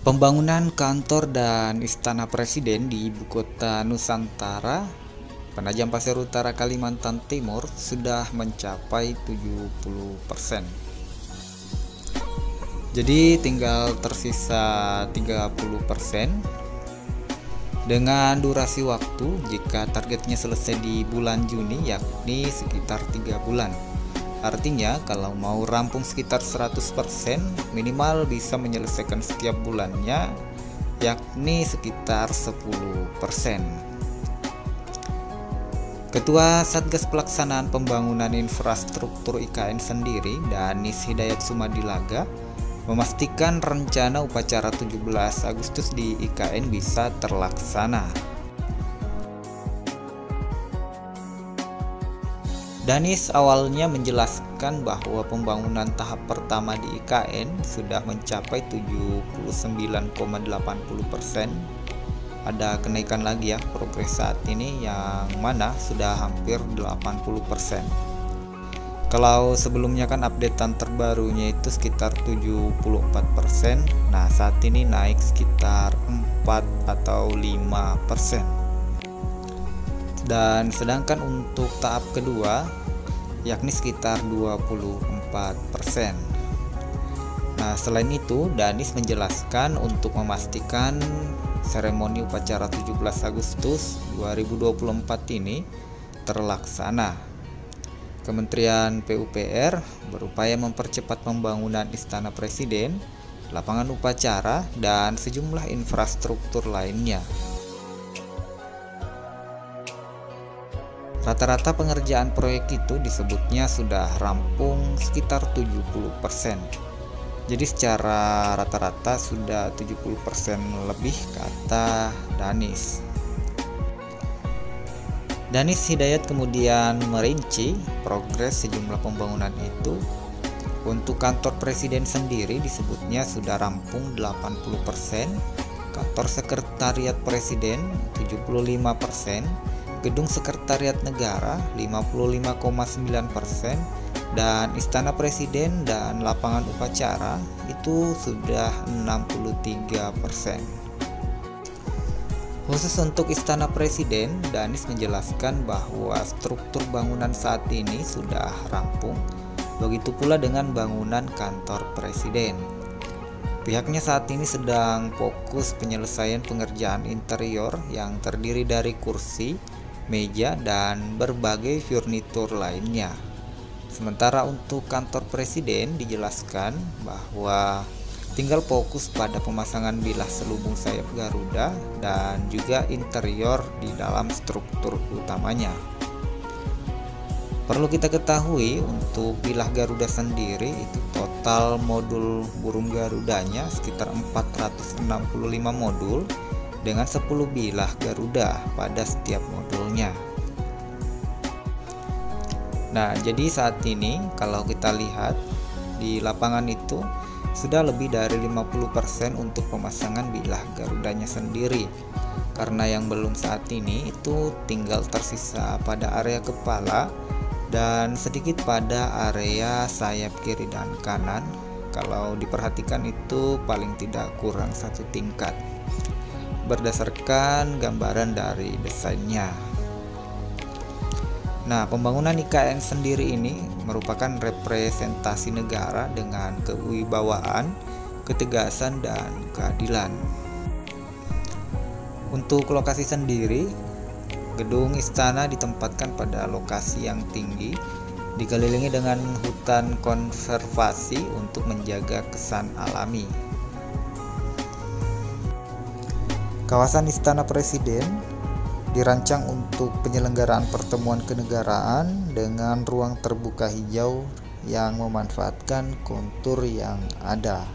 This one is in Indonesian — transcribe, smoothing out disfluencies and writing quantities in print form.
Pembangunan kantor dan istana presiden di ibu kota Nusantara, Penajam Pasir Utara, Kalimantan Timur sudah mencapai 70%. Jadi tinggal tersisa 30% dengan durasi waktu jika targetnya selesai di bulan Juni yakni sekitar 3 bulan. Artinya kalau mau rampung sekitar 100% minimal bisa menyelesaikan setiap bulannya yakni sekitar 10%. Ketua Satgas Pelaksanaan Pembangunan Infrastruktur IKN sendiri, Danis Hidayat Sumadilaga, memastikan rencana upacara 17 Agustus di IKN bisa terlaksana. Danis awalnya menjelaskan bahwa pembangunan tahap pertama di IKN sudah mencapai 79,80%. Ada kenaikan lagi ya progres saat ini yang mana sudah hampir 80%. Kalau sebelumnya kan updatean terbarunya itu sekitar 74%. Nah, saat ini naik sekitar 4 atau 5%. Dan sedangkan untuk tahap kedua yakni sekitar 24%. Nah, selain itu Danis menjelaskan untuk memastikan seremoni upacara 17 Agustus 2024 ini terlaksana, Kementerian PUPR berupaya mempercepat pembangunan Istana Presiden, lapangan upacara, dan sejumlah infrastruktur lainnya. Rata-rata pengerjaan proyek itu disebutnya sudah rampung sekitar 70%. Jadi secara rata-rata sudah 70% lebih, kata Danis. Danis Hidayat kemudian merinci progres sejumlah pembangunan itu. Untuk kantor presiden sendiri disebutnya sudah rampung 80%, kantor sekretariat presiden 75%, gedung sekretariat negara 55,9%, dan istana presiden dan lapangan upacara itu sudah 63%. Khusus untuk istana presiden, Danis menjelaskan bahwa struktur bangunan saat ini sudah rampung, begitu pula dengan bangunan kantor presiden. Pihaknya saat ini sedang fokus penyelesaian pengerjaan interior yang terdiri dari kursi, meja, dan berbagai furnitur lainnya. Sementara untuk kantor presiden dijelaskan bahwa tinggal fokus pada pemasangan bilah selubung sayap Garuda dan juga interior di dalam struktur utamanya. Perlu kita ketahui untuk bilah Garuda sendiri itu total modul burung Garudanya sekitar 465 modul dengan 10 bilah Garuda pada setiap modulnya. Nah, jadi saat ini kalau kita lihat di lapangan itu sudah lebih dari 50% untuk pemasangan bilah Garudanya sendiri. Karena yang belum saat ini itu tinggal tersisa pada area kepala dan sedikit pada area sayap kiri dan kanan. Kalau diperhatikan itu paling tidak kurang 1 tingkat berdasarkan gambaran dari desainnya. Nah, pembangunan IKN sendiri ini merupakan representasi negara dengan kewibawaan, ketegasan, dan keadilan. Untuk lokasi sendiri, gedung istana ditempatkan pada lokasi yang tinggi, dikelilingi dengan hutan konservasi untuk menjaga kesan alami. Kawasan Istana Presiden dirancang untuk penyelenggaraan pertemuan kenegaraan dengan ruang terbuka hijau yang memanfaatkan kontur yang ada.